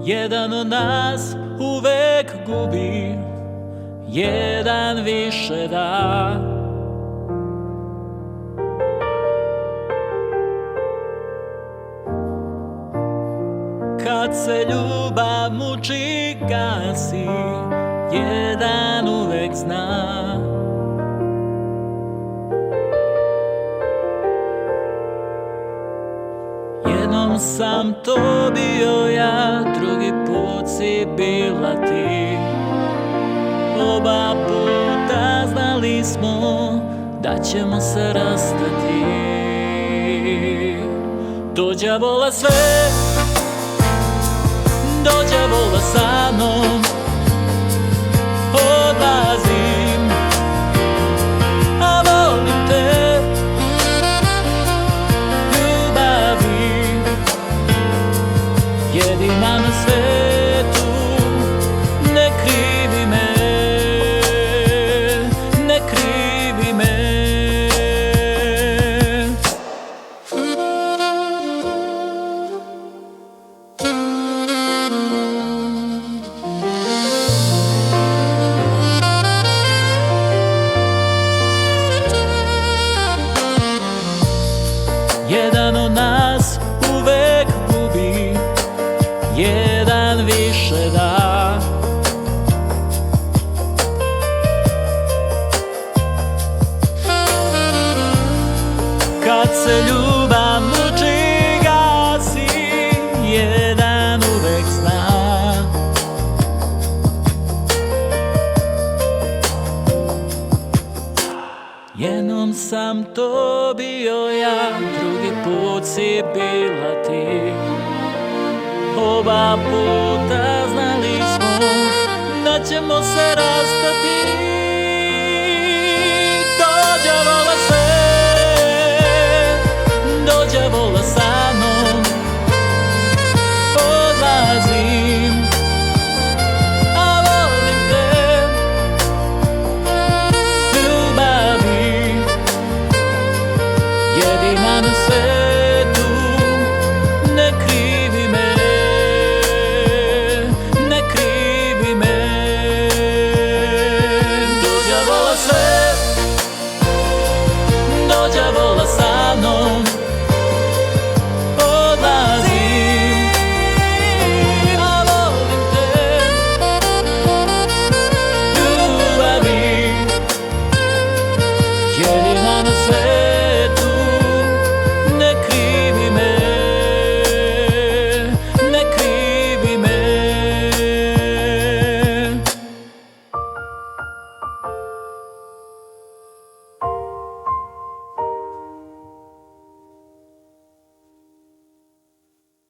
Jedan od nas uvek gubi, jedan više da. Kad se ljubav muči, gasi, jedan uvek zna. Jednom sam to bio ja, drugi put si bila ti. Oba puta znali smo da ćemo se rastati. Dođe vola sve, dođe vola sa mnom, odlazim, a volim te, ljubavi, jedina na svetu, ne krivi me, ne krivi me. Jedan od nas uvek gubi, jedan više da. Kad se ljubav muči, gasi, jedan uvek zna. Jednom sam to bio ja, drugi put si bila ti. Oba puta znali smo da ćemo se rastati. Dođe vola sve, dođe vola sa mnom, odlazim, a volim te, ljubavi, jedina na svetu, ne krivi me, ne krivi me. Dođe vola sve, dođe vola sa mnom, odlazim, a volim te, ljubavi, jedina na svetu.